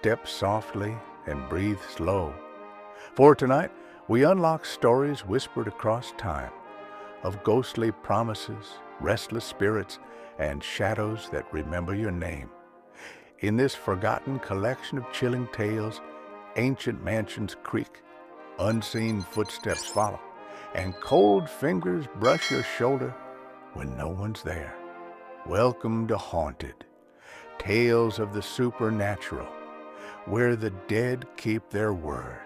Step softly and breathe slow. For tonight, we unlock stories whispered across time of ghostly promises, restless spirits, and shadows that remember your name. In this forgotten collection of chilling tales, ancient mansions creak, unseen footsteps follow, and cold fingers brush your shoulder when no one's there. Welcome to Haunted, tales of the supernatural, where the dead keep their word.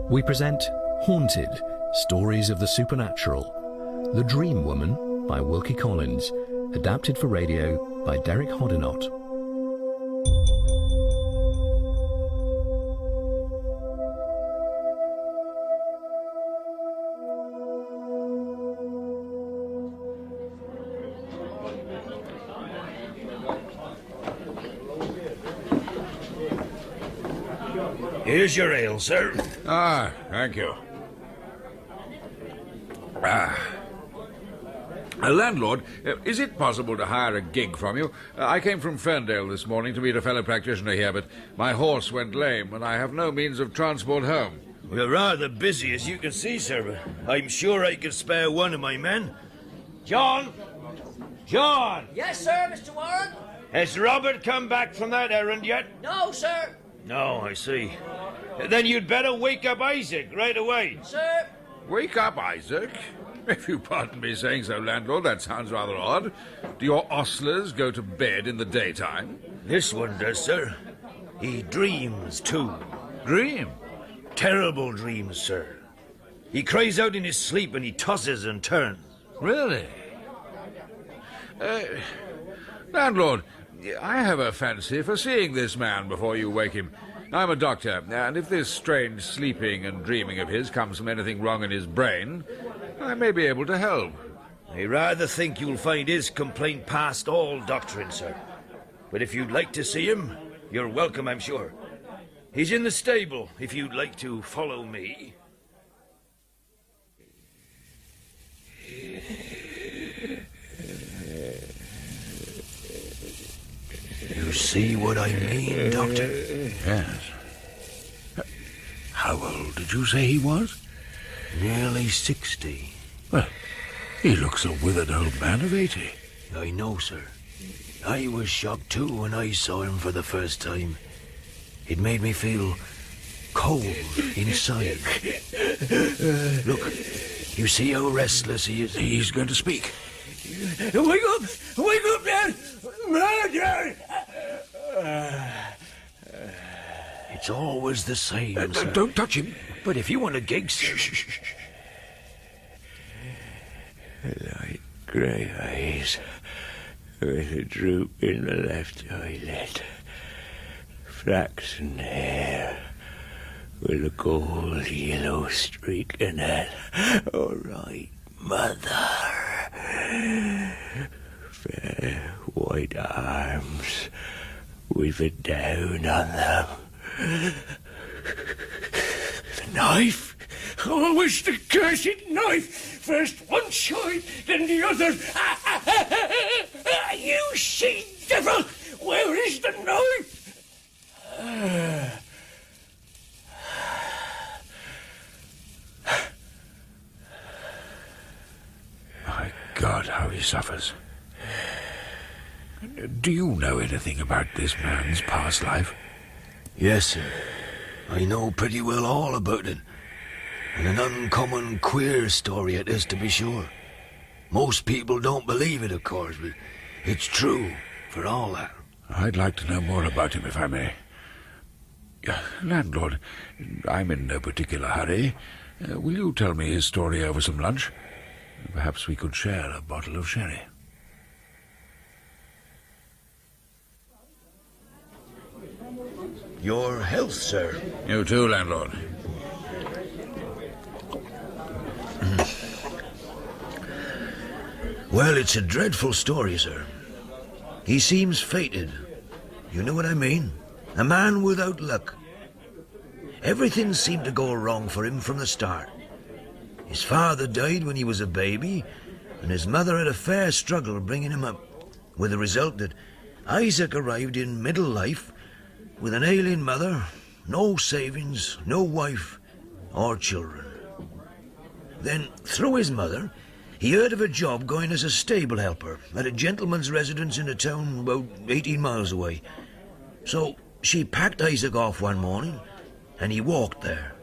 We present Haunted, Stories of the Supernatural. The Dream Woman by Wilkie Collins, adapted for radio by Derek Hoddinott. Here's your ale, sir. Ah, thank you. Landlord, is it possible to hire a gig from you? I came from Ferndale this morning to meet a fellow practitioner here, but my horse went lame and I have no means of transport home. We're rather busy, as you can see, sir, but I'm sure I could spare one of my men. John! John! Yes, sir, Mr. Warren? Has Robert come back from that errand yet? No, sir. No, I see. Then you'd better wake up Isaac right away. Sir? Wake up, Isaac. If you pardon me saying so, landlord, that sounds rather odd. Do your ostlers go to bed in the daytime? This one does, sir. He dreams, too. Dream? Terrible dreams, sir. He cries out in his sleep and he tosses and turns. Really? Landlord, I have a fancy for seeing this man before you wake him. I'm a doctor, and if this strange sleeping and dreaming of his comes from anything wrong in his brain, I may be able to help. I rather think you'll find his complaint past all doctoring, sir. But if you'd like to see him, you're welcome, I'm sure. He's in the stable, if you'd like to follow me. You see what I mean, Doctor? Yes. How old did you say he was? Nearly 60. Well, he looks a withered old man of 80. I know, sir. I was shocked, too, when I saw him for the first time. It made me feel cold inside. Look, you see how restless he is? He's going to speak. Wake up! Wake up, man! Murder! It's always the same, sir. Don't touch him. But if you want a gig, sir... Light grey eyes, with a droop in the left eyelid. Flaxen hair, with a gold yellow streak in it. All right, mother. Fair white arms, with a down on them. The knife! Always the cursed knife! First one side, then the other. You she-devil! Where is the knife? My God, how he suffers. Do you know anything about this man's past life? Yes, sir. I know pretty well all about it. And an uncommon queer story it is, to be sure. Most people don't believe it, of course, but it's true, for all that. I'd like to know more about him, if I may. Landlord, I'm in no particular hurry. Will you tell me his story over some lunch? Perhaps we could share a bottle of sherry. Your health, sir. You too, landlord. Well, it's a dreadful story, sir. He seems fated. You know what I mean? A man without luck. Everything seemed to go wrong for him from the start. His father died when he was a baby, and his mother had a fair struggle bringing him up, with the result that Isaac arrived in middle life with an ailing mother, no savings, no wife or children. Then, through his mother, he heard of a job going as a stable helper at a gentleman's residence in a town about 18 miles away. So she packed Isaac off one morning, and he walked there,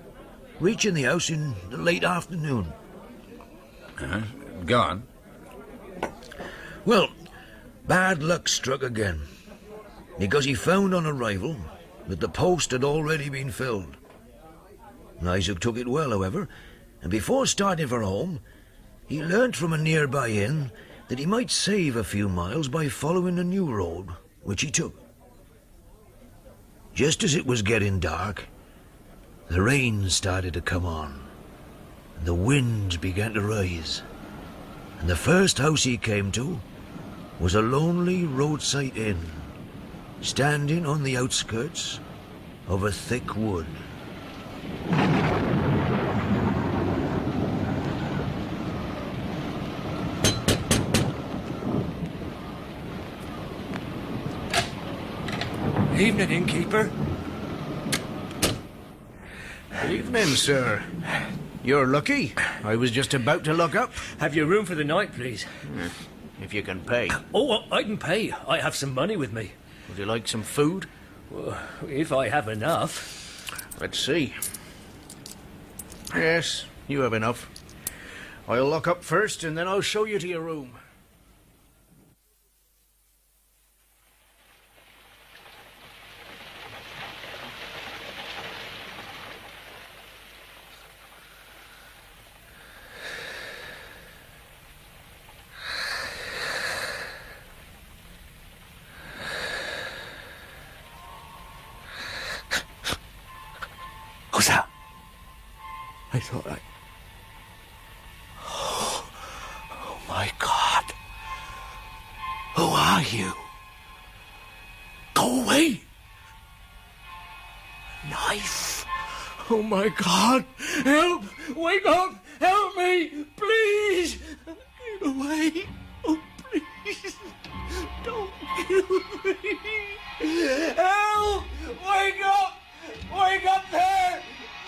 reaching the house in the late afternoon. Go on. Well, bad luck struck again, because he found on arrival that the post had already been filled. Isaac took it well, however, and before starting for home, he learnt from a nearby inn that he might save a few miles by following a new road, which he took. Just as it was getting dark, the rain started to come on, and the wind began to rise, and the first house he came to was a lonely roadside inn, standing on the outskirts of a thick wood. Evening, innkeeper. Evening, sir. You're lucky. I was just about to look up. Have you room for the night, please? If you can pay. Oh, I can pay. I have some money with me. Would you like some food? Well, if I have enough. Let's see. Yes, you have enough. I'll lock up first, and then I'll show you to your room. Who's that? I thought I... Oh, my God. Who are you? Go away. Knife. Oh, my God. Help. Wake up. Help me. Please. Get away. Oh, please. Don't kill me. Help. Wake up. Wake up there!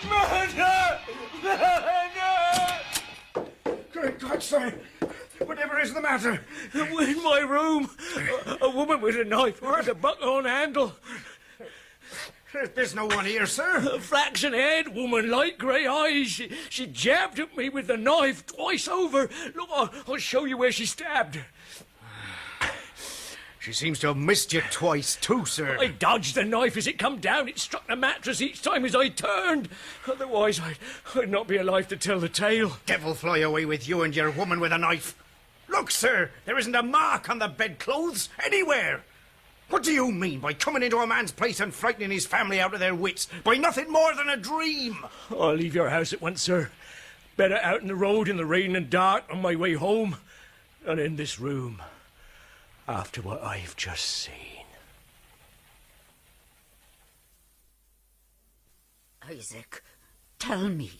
Murder! Murder! Good God, sir! Whatever is the matter? In my room, a woman with a knife with a buck-on handle. There's no one here, sir. A flaxen-haired woman, light grey eyes. She jabbed at me with the knife twice over. Look, I'll show you where she stabbed. She seems to have missed you twice, too, sir. I dodged the knife as it come down. It struck the mattress each time as I turned. Otherwise, I'd not be alive to tell the tale. Devil fly away with you and your woman with a knife. Look, sir, there isn't a mark on the bedclothes anywhere. What do you mean by coming into a man's place and frightening his family out of their wits by nothing more than a dream? I'll leave your house at once, sir. Better out in the road in the rain and dark on my way home than in this room after what I've just seen. Isaac, tell me,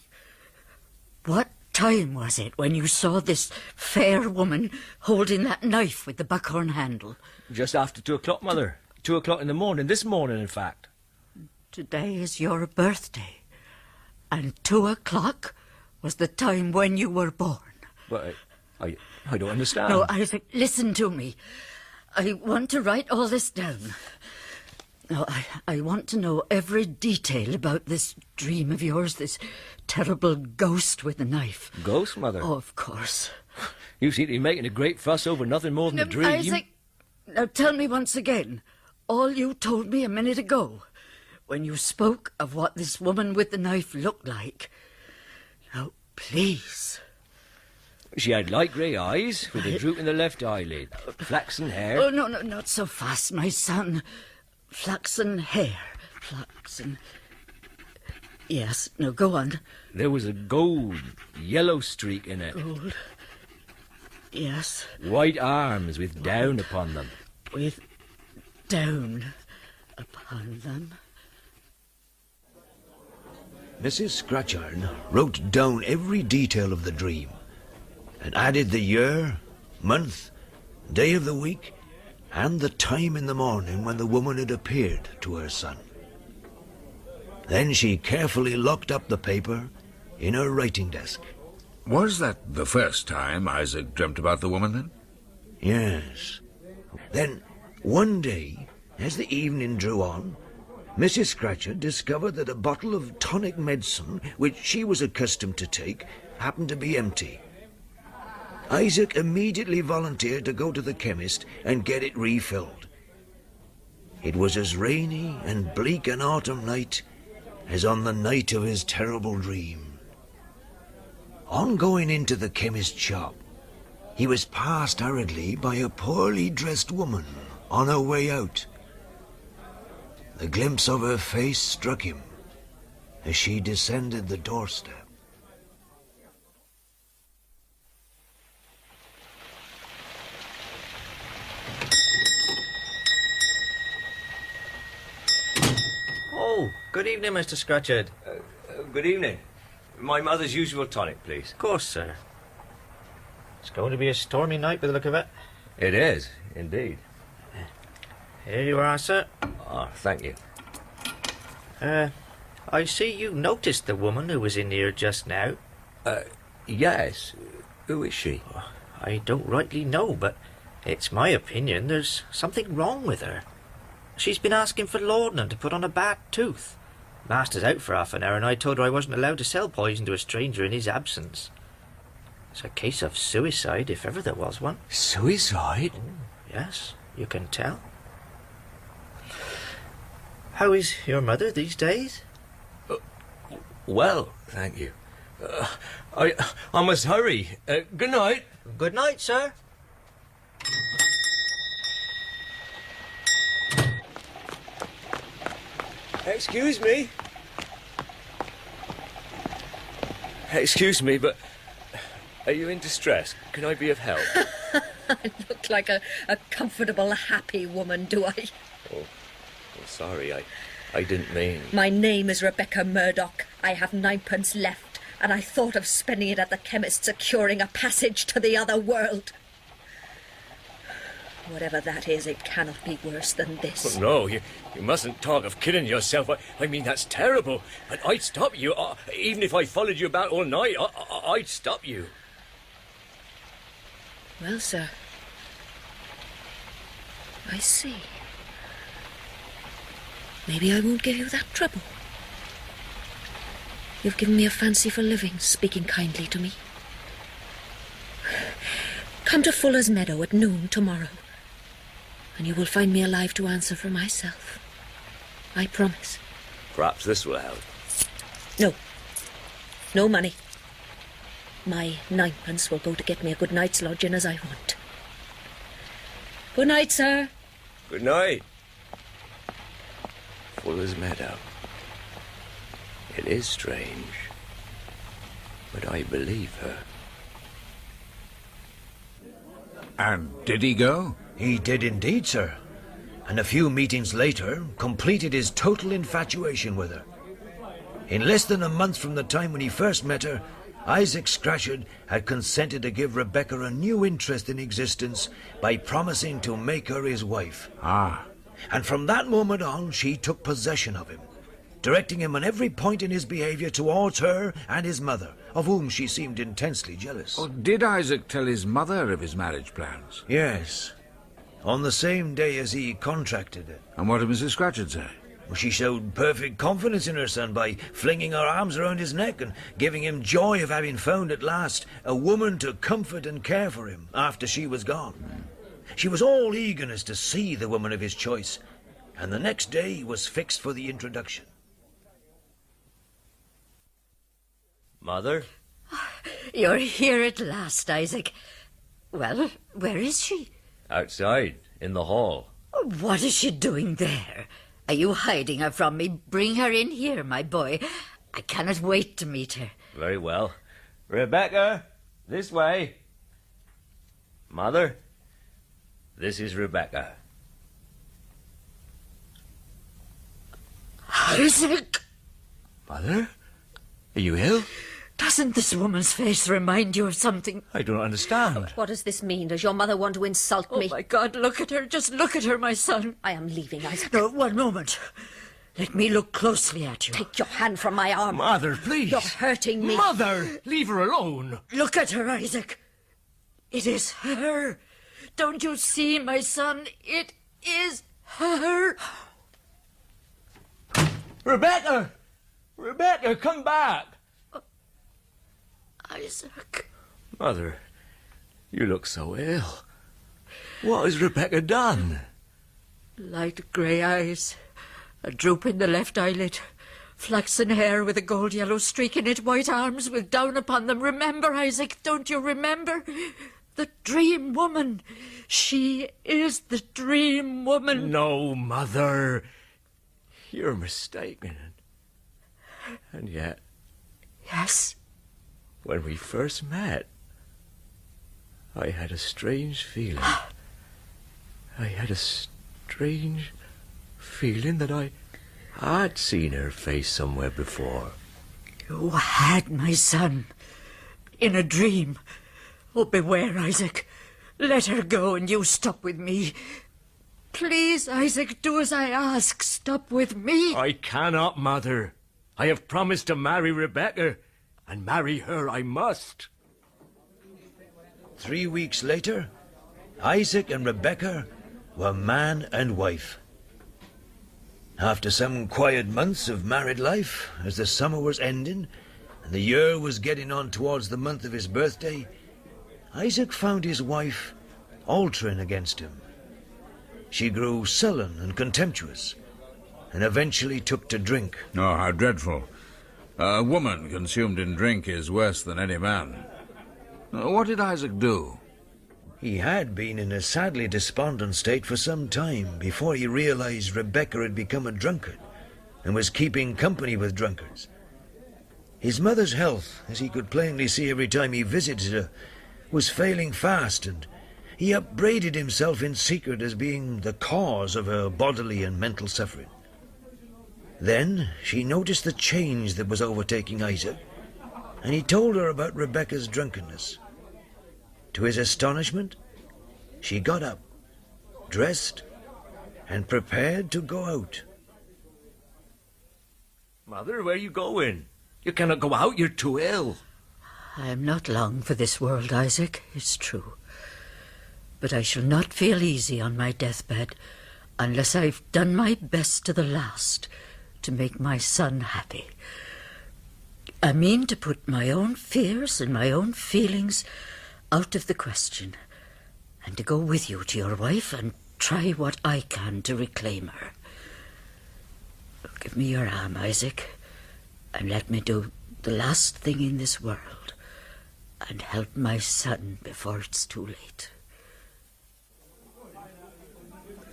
what time was it when you saw this fair woman holding that knife with the buckhorn handle? Just after 2 o'clock, Mother. 2 o'clock in the morning. This morning, in fact. Today is your birthday, and 2 o'clock was the time when you were born. But I don't understand. No, Isaac, listen to me. I want to write all this down. No, I want to know every detail about this dream of yours, this terrible ghost with the knife. Ghost, Mother? Oh, of course. You seem to be making a great fuss over nothing more than a dream. Isaac, now tell me once again all you told me a minute ago when you spoke of what this woman with the knife looked like. Now, please. She had light grey eyes with a droop in the left eyelid, flaxen hair. Oh, no, not so fast, my son. Flaxen hair. Flaxen... Yes, no, go on. There was a gold, yellow streak in it. Gold. Yes. White arms with down upon them. With down upon them. Mrs. Scratchard wrote down every detail of the dream and added the year, month, day of the week, and the time in the morning when the woman had appeared to her son. Then she carefully locked up the paper in her writing desk. Was that the first time Isaac dreamt about the woman, then? Yes. Then, one day, as the evening drew on, Mrs. Scratcher discovered that a bottle of tonic medicine, which she was accustomed to take, happened to be empty. Isaac immediately volunteered to go to the chemist and get it refilled. It was as rainy and bleak an autumn night as on the night of his terrible dream. On going into the chemist's shop, he was passed hurriedly by a poorly dressed woman on her way out. The glimpse of her face struck him as she descended the doorstep. Oh, good evening, Mr. Scratchard. Good evening. My mother's usual tonic, please. Of course, sir. It's going to be a stormy night by the look of it. It is, indeed. Here you are, sir. Ah, thank you. I see you noticed the woman who was in here just now. Yes. Who is she? I don't rightly know, but it's my opinion there's something wrong with her. She's been asking for laudanum to put on a bad tooth. Master's out for half an hour and I told her I wasn't allowed to sell poison to a stranger in his absence. It's a case of suicide, if ever there was one. Suicide? Yes, you can tell. How is your mother these days? Well, thank you. I must hurry. Good night. Good night, sir. Excuse me. Excuse me, but are you in distress? Can I be of help? I look like a comfortable, happy woman, do I? Oh, sorry, I didn't mean... My name is Rebecca Murdoch. I have 9p left, and I thought of spending it at the chemist securing a passage to the other world. Whatever that is, it cannot be worse than this. Oh, no, you mustn't talk of killing yourself. I mean, that's terrible. And I'd stop you. Even if I followed you about all night, I'd stop you. Well, sir, I see. Maybe I won't give you that trouble. You've given me a fancy for living, speaking kindly to me. Come to Fuller's Meadow at noon tomorrow, and you will find me alive to answer for myself. I promise. Perhaps this will help. No. No money. My 9p will go to get me a good night's lodging as I want. Good night, sir. Good night. Fuller's Meadow. It is strange, but I believe her. And did he go? He did indeed, sir. And a few meetings later, completed his total infatuation with her. In less than a month from the time when he first met her, Isaac Scratchard had consented to give Rebecca a new interest in existence by promising to make her his wife. Ah. And from that moment on, she took possession of him, directing him on every point in his behavior towards her and his mother, of whom she seemed intensely jealous. Oh, did Isaac tell his mother of his marriage plans? Yes, on the same day as he contracted it. And what did Mrs. Scratchard say? Well, she showed perfect confidence in her son by flinging her arms around his neck and giving him joy of having found at last a woman to comfort and care for him after she was gone. She was all eagerness to see the woman of his choice, and the next day was fixed for the introduction. Mother? You're here at last, Isaac. Well, where is she? Outside, in the hall. What is she doing there? Are you hiding her from me? Bring her in here, my boy. I cannot wait to meet her. Very well. Rebecca, this way. Mother, this is Rebecca. Isaac! Mother? Are you ill? Doesn't this woman's face remind you of something? I don't understand. What does this mean? Does your mother want to insult Oh, me? my God, look at her. Just look at her, my son. I am leaving, Isaac. No, one moment. Let me look closely at you. Take your hand from my arm. Mother, please. You're hurting me. Mother, leave her alone. Look at her, Isaac. It is her. Don't you see, my son? It is her. Rebecca! Rebecca, come back! Isaac. Mother, you look so ill. What has Rebecca done? Light grey eyes, a droop in the left eyelid, flaxen hair with a gold-yellow streak in it, white arms with down upon them. Remember, Isaac, don't you remember? The dream woman. She is the dream woman. No, Mother. You're mistaken. And yet, Yes. when we first met, I had a strange feeling. I had a strange feeling that I had seen her face somewhere before. You had, my son. In a dream. Oh, beware, Isaac. Let her go and you stop with me. Please, Isaac, do as I ask. Stop with me. I cannot, Mother. I have promised to marry Rebecca, and marry her I must. 3 weeks later, Isaac and Rebecca were man and wife. After some quiet months of married life, as the summer was ending and the year was getting on towards the month of his birthday, Isaac found his wife altering against him. She grew sullen and contemptuous, and eventually took to drink. Oh, how dreadful. A woman consumed in drink is worse than any man. What did Isaac do? He had been in a sadly despondent state for some time before he realized Rebecca had become a drunkard and was keeping company with drunkards. His mother's health, as he could plainly see every time he visited her, was failing fast, and he upbraided himself in secret as being the cause of her bodily and mental suffering. Then she noticed the change that was overtaking Isaac, and he told her about Rebecca's drunkenness. To his astonishment, she got up, dressed, and prepared to go out. Mother, where are you going? You cannot go out, you're too ill. I am not long for this world, Isaac, it's true. But I shall not feel easy on my deathbed unless I've done my best to the last to make my son happy. I mean to put my own fears and my own feelings out of the question, and to go with you to your wife and try what I can to reclaim her. Give me your arm, Isaac, and let me do the last thing in this world and help my son before it's too late.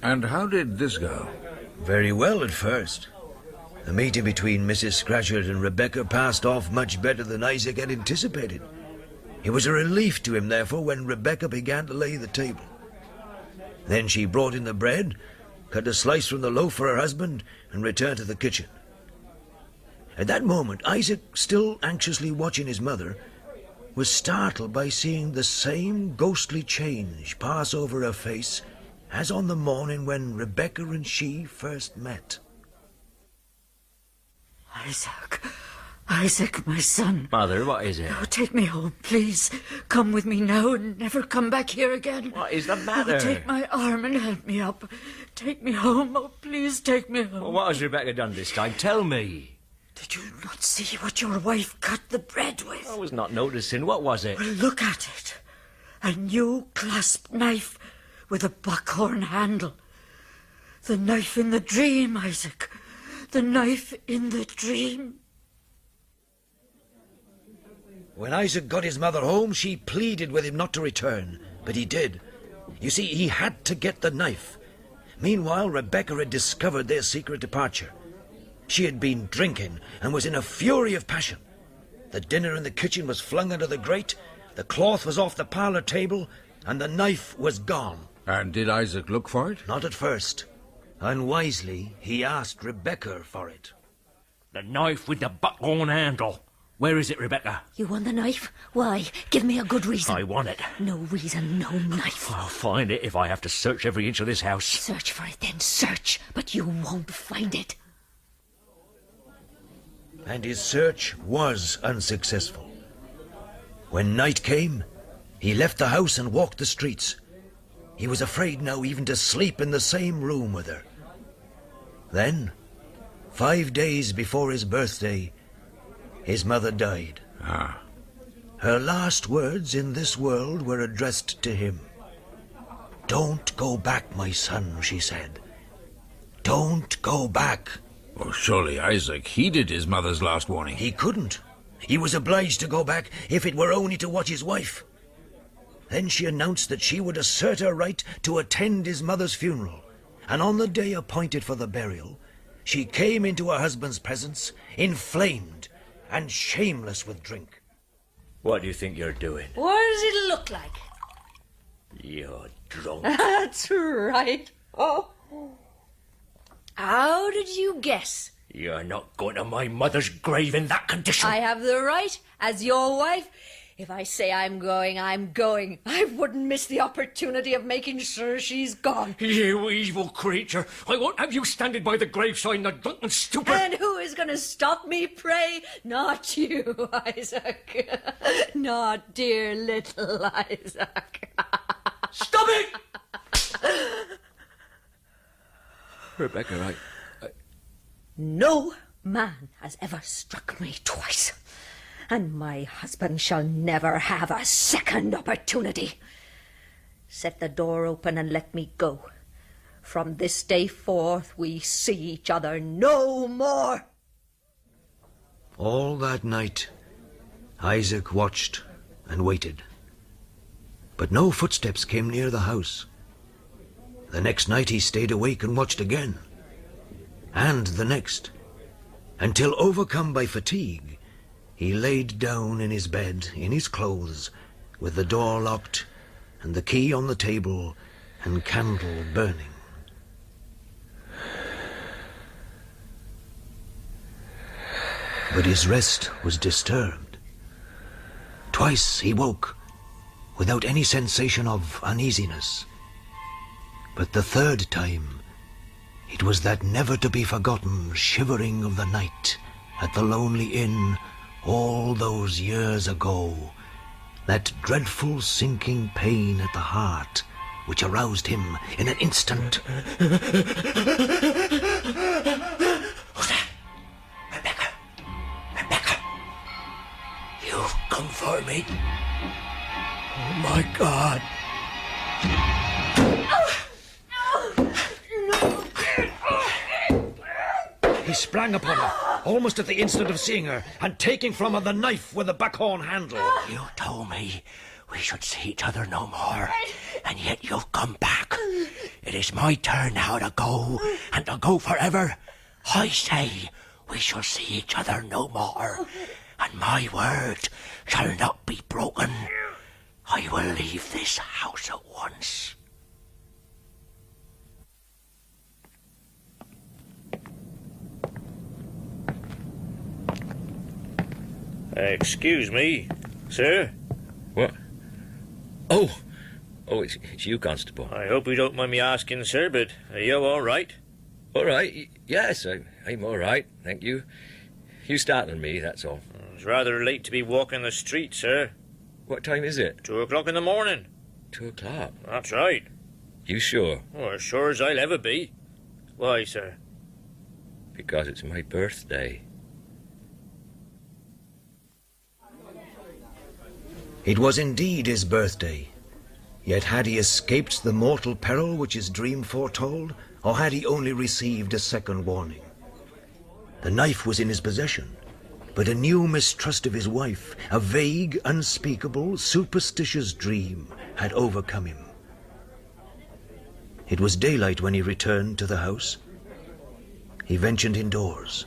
And how did this go? Very well at first. The meeting between Mrs. Scratchard and Rebecca passed off much better than Isaac had anticipated. It was a relief to him, therefore, when Rebecca began to lay the table. Then she brought in the bread, cut a slice from the loaf for her husband, and returned to the kitchen. At that moment, Isaac, still anxiously watching his mother, was startled by seeing the same ghostly change pass over her face as on the morning when Rebecca and she first met. Isaac, my son. Mother, what is it? Oh, take me home, please. Come with me now and never come back here again. What is the matter? Oh, take my arm and help me up. Take me home. Oh, please take me home. Well, what has Rebecca done this time? Tell me. Did you not see what your wife cut the bread with? I was not noticing. What was it? Well, look at it. A new clasp knife with a buckhorn handle. The knife in the dream, Isaac. The knife in the dream. When Isaac got his mother home, she pleaded with him not to return, but he did. You see, he had to get the knife. Meanwhile, Rebecca had discovered their secret departure. She had been drinking and was in a fury of passion. The dinner in the kitchen was flung under the grate, the cloth was off the parlour table, and the knife was gone. And did Isaac look for it? Not at first. Unwisely, he asked Rebecca for it. The knife with the buckhorn handle. Where is it, Rebecca? You want the knife? Why? Give me a good reason. I want it. No reason, no knife. I'll find it if I have to search every inch of this house. Search for it then, search. But you won't find it. And his search was unsuccessful. When night came, he left the house and walked the streets. He was afraid now even to sleep in the same room with her. Then, 5 days before his birthday, his mother died. Her last words in this world were addressed to him. "Don't go back, my son," she said. "Don't go back." Well, surely Isaac heeded his mother's last warning. He couldn't. He was obliged to go back, if it were only to watch his wife. Then she announced that she would assert her right to attend his mother's funeral, and on the day appointed for the burial, she came into her husband's presence, inflamed and shameless with drink. What do you think you're doing? What does it look like? You're drunk. That's right. Oh. How did you guess? You're not going to my mother's grave in that condition. I have the right, as your wife. If I say I'm going, I'm going. I wouldn't miss the opportunity of making sure she's gone. You evil creature. I won't have you standing by the graveside, the drunken stupid. And who is going to stop me, pray? Not you, Isaac. Not dear little Isaac. Stop it! Rebecca, No man has ever struck me twice. And my husband shall never have a second opportunity. Set the door open and let me go. From this day forth we see each other no more. All that night, Isaac watched and waited. But no footsteps came near the house. The next night he stayed awake and watched again. And the next, until overcome by fatigue, he laid down in his bed, in his clothes, with the door locked and the key on the table and candle burning. But his rest was disturbed. Twice he woke, without any sensation of uneasiness. But the third time, it was that never-to-be-forgotten shivering of the night at the lonely inn all those years ago, that dreadful sinking pain at the heart which aroused him in an instant. Who's that? Rebecca! Rebecca! You've come for me. Oh, my God. He sprang upon her, almost at the instant of seeing her, and taking from her the knife with the buckhorn handle. You told me we should see each other no more, and yet you've come back. It is my turn now to go, and to go forever. I say we shall see each other no more, and my word shall not be broken. I will leave this house at once. Excuse me, sir. What? Oh, it's you, Constable. I hope you don't mind me asking, sir, but are you all right? All right, yes, I'm all right, thank you. You startled me, that's all. It's rather late to be walking the street, sir. What time is it? 2 o'clock in the morning. 2 o'clock? That's right. You sure? Oh, as sure as I'll ever be. Why, sir? Because it's my birthday. It was indeed his birthday. Yet had he escaped the mortal peril which his dream foretold, or had he only received a second warning? The knife was in his possession, but a new mistrust of his wife, a vague, unspeakable, superstitious dream had overcome him. It was daylight when he returned to the house. He ventured indoors,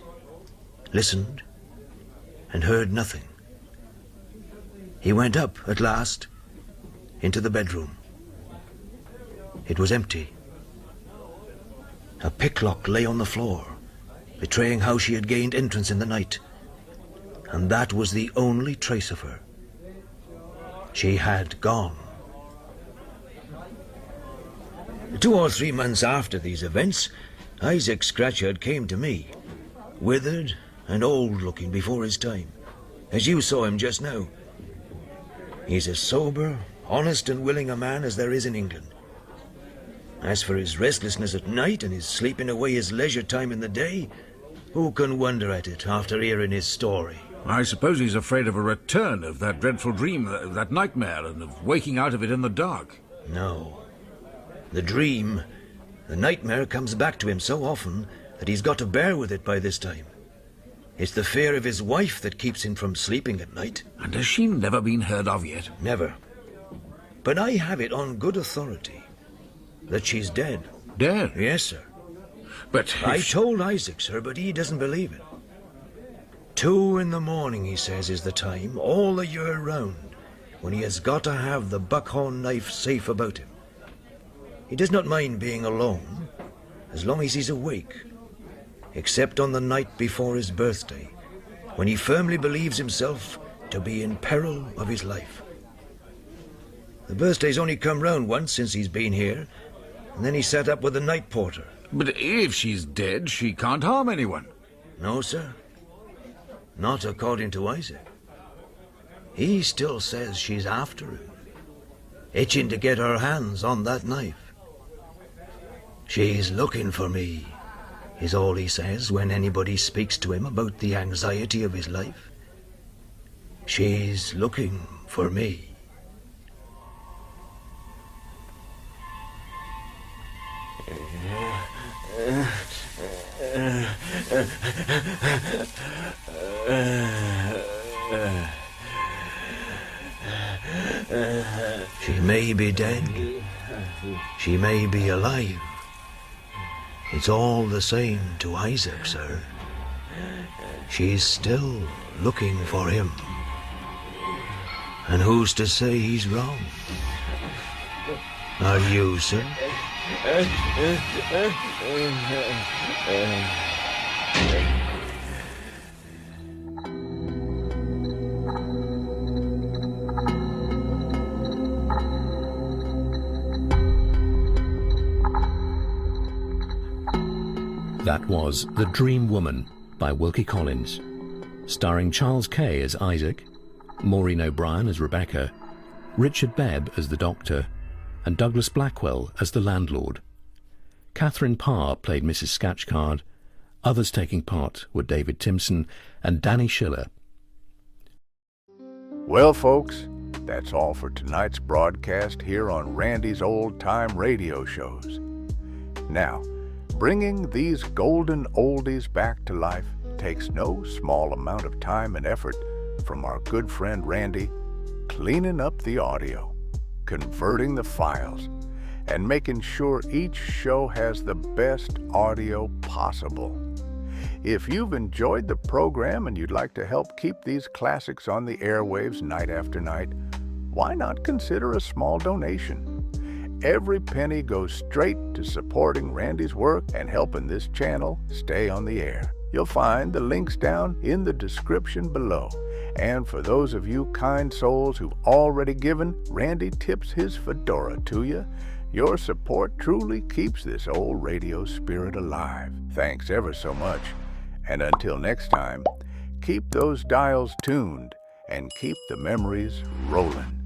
listened, and heard nothing. He went up, at last, into the bedroom. It was empty. A picklock lay on the floor, betraying how she had gained entrance in the night. and that was the only trace of her. She had gone. 2 or 3 months after these events, Isaac Scratchard came to me, withered and old-looking before his time, as you saw him just now. He's as sober, honest and willing a man as there is in England. As for his restlessness at night and his sleeping away his leisure time in the day, who can wonder at it after hearing his story? I suppose he's afraid of a return of that dreadful dream, that nightmare, and of waking out of it in the dark. No. The dream, the nightmare comes back to him so often that he's got to bear with it by this time. It's the fear of his wife that keeps him from sleeping at night. And has she never been heard of yet? Never. But I have it on good authority that she's dead. Dead? Yes, sir. But I told Isaac, sir, but he doesn't believe it. 2 in the morning, he says, is the time, all the year round, when he has got to have the buckhorn knife safe about him. He does not mind being alone, as long as he's awake, except on the night before his birthday, when he firmly believes himself to be in peril of his life. The birthday's only come round once since he's been here, and then he sat up with the night porter. But if she's dead, she can't harm anyone. No, sir. Not according to Isaac. He still says she's after him, itching to get her hands on that knife. She's looking for me, is all he says when anybody speaks to him about the anxiety of his life. She's looking for me. She may be dead. She may be alive. It's all the same to Isaac, sir. She's still looking for him. And who's to say he's wrong? Are you, sir? That was The Dream Woman by Wilkie Collins, starring Charles Kay as Isaac, Maureen O'Brien as Rebecca, Richard Bebb as the Doctor, and Douglas Blackwell as the landlord. Catherine Parr played Mrs. Scatchcard. Others taking part were David Timpson and Danny Schiller. Well, folks, that's all for tonight's broadcast here on Randy's Old Time Radio Shows. Now, bringing these golden oldies back to life takes no small amount of time and effort from our good friend Randy, cleaning up the audio, converting the files, and making sure each show has the best audio possible. If you've enjoyed the program and you'd like to help keep these classics on the airwaves night after night, why not consider a small donation? Every penny goes straight to supporting Randy's work and helping this channel stay on the air. You'll find the links down in the description below. And for those of you kind souls who've already given, Randy tips his fedora to you. Your support truly keeps this old radio spirit alive. Thanks ever so much. And until next time, keep those dials tuned and keep the memories rolling.